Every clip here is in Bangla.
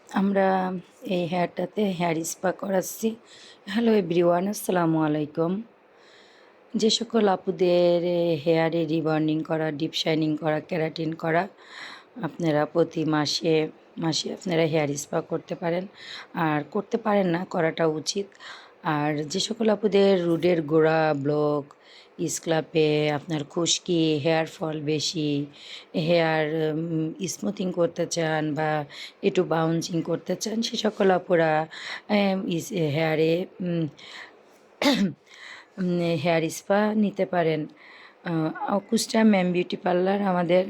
আমরা এই হেয়ারটাতে হেয়ার স্পা করাচ্ছি। হ্যালো এভরিওয়ান, আসসালামু আলাইকুম। যে সকল আপুদের হেয়ারে রিবন্ডিং করা, ডিপ শাইনিং করা, কেরাটিন করা, আপনারা প্রতি মাসে মাসে আপনারা হেয়ার স্পা করতে পারেন। আর করতে পারেন না, করাটা উচিত। আর যে সকল আপুদের রুডের গোড়া ব্লক, স্ক্ল্যাপে আপনার খুশকি, হেয়ার ফল বেশি, হেয়ার স্মুথিং করতে চান বা একটু বাউন্সিং করতে চান, সে সকল আপুরা হেয়ারে হেয়ার স্পা নিতে পারেন। কুষ্টা ম্যাম বিউটি পার্লার আমাদের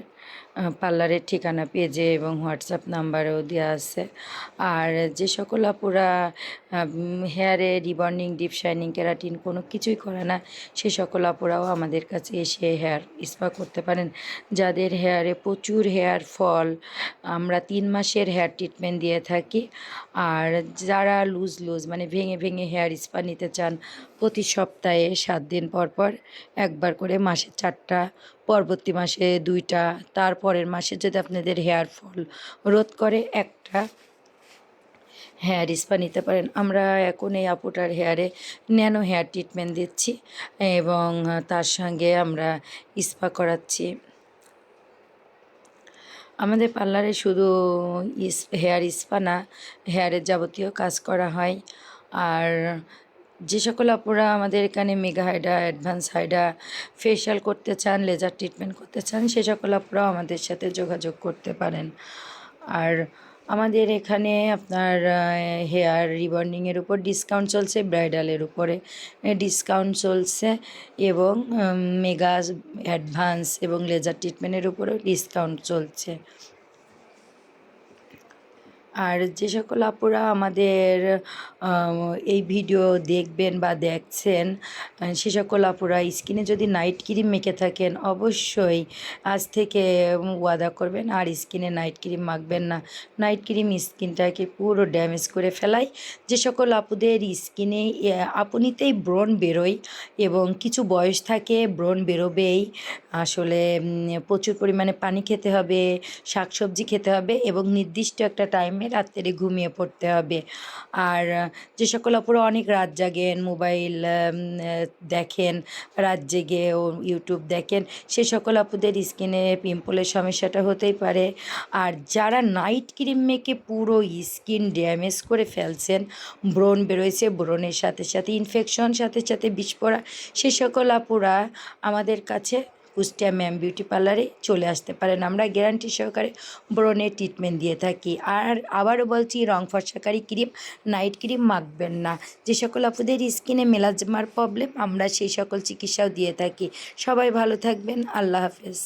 পার্লারের ঠিকানা পেজে এবং হোয়াটসঅ্যাপ নাম্বারেও দেওয়া আছে। আর যে সকল আপুরা হেয়ারে রিবন্ডিং, ডিপ শাইনিং, কেরাটিন কোনো কিছুই করে না, সে সকল আপুরাও আমাদের কাছে এসে হেয়ার স্পা করতে পারেন। যাদের হেয়ারে প্রচুর হেয়ার ফল, আমরা 3 মাসের হেয়ার ট্রিটমেন্ট দিয়ে থাকি। আর যারা লুজ মানে ভেঙে ভেঙে হেয়ার স্পা নিতে চান, প্রতি সপ্তাহে 7 দিন পর পর একবার করে, মাসে 4টা, পরবর্তী মাসে 2টা, তারপরের মাসে যদি আপনাদের হেয়ার ফল রোধ করে একটা হেয়ার স্পা নিতে পারেন। আমরা এখন এই আপুটার হেয়ারে ন্যানো হেয়ার ট্রিটমেন্ট দিচ্ছি এবং তার সঙ্গে আমরা স্পা করাচ্ছি। আমাদের পার্লারে শুধু হেয়ার স্পা না, হেয়ারের যাবতীয় কাজ করা হয়। আর যে সকল আপুরা আমাদের এখানে mega Hydra, advance Hydra facial করতে চান, লেজার ট্রিটমেন্ট করতে চান, সে সকল আপুরাও আমাদের সাথে যোগাযোগ করতে পারেন। আর আমাদের এখানে আপনার হেয়ার রিবন্ডিংয়ের উপর ডিসকাউন্ট চলছে, ব্রাইডালের উপরে ডিসকাউন্ট চলছে এবং মেগা, অ্যাডভান্স এবং লেজার ট্রিটমেন্টের উপরেও ডিসকাউন্ট চলছে। আর যে সকল আপুরা আমাদের এই ভিডিও দেখবেন বা দেখছেন, সে সকল আপুরা স্কিনে যদি নাইট ক্রিম মেখে থাকেন, অবশ্যই আজ থেকে ওয়াদা করবেন আর স্কিনে নাইট ক্রিম মাখবেন না। নাইট ক্রিম স্কিনটাকে পুরো ড্যামেজ করে ফেলায়। যে সকল আপুদের স্কিনে আপনিতেই ব্রণ বেরোয় এবং কিছু বয়স থাকে, ব্রণ বেরোবেই, আসলে প্রচুর পরিমাণে পানি খেতে হবে, শাকসবজি খেতে হবে এবং নির্দিষ্ট একটা টাইমে রাত্রে ঘুমিয়ে পড়তে হবে। আর যে সকল অপরা অনেক রাত জাগেন, মোবাইল দেখেন, রাত জেগে ও ইউটিউব দেখেন, সে সকল আপুদের স্কিনে পিম্পলের সমস্যাটা হতেই পারে। আর যারা নাইট ক্রিম মেখে পুরো স্কিন ড্যামেজ করে ফেলছেন, ব্রণ বেরোয়েছে, ব্রণের সাথে সাথে ইনফেকশন, সাথে সাথে বিষ পড়া, সে সকল আপুরা আমাদের কাছে কুষ্টিয়া ম্যাম বিউটি পার্লারে চলে আসতে পারেন। আমরা গ্যারান্টি সহকারে ব্রণের ট্রিটমেন্ট দিয়ে থাকি। আর আবারও বলছি, রং ফর্সাকারী ক্রিম, নাইট ক্রিম মাখবেন না। যে সকল আপুদের স্কিনে মেলাজমার প্রবলেম, আমরা সেই সকল চিকিৎসাও দিয়ে থাকি। সবাই ভালো থাকবেন। আল্লাহ হাফেজ।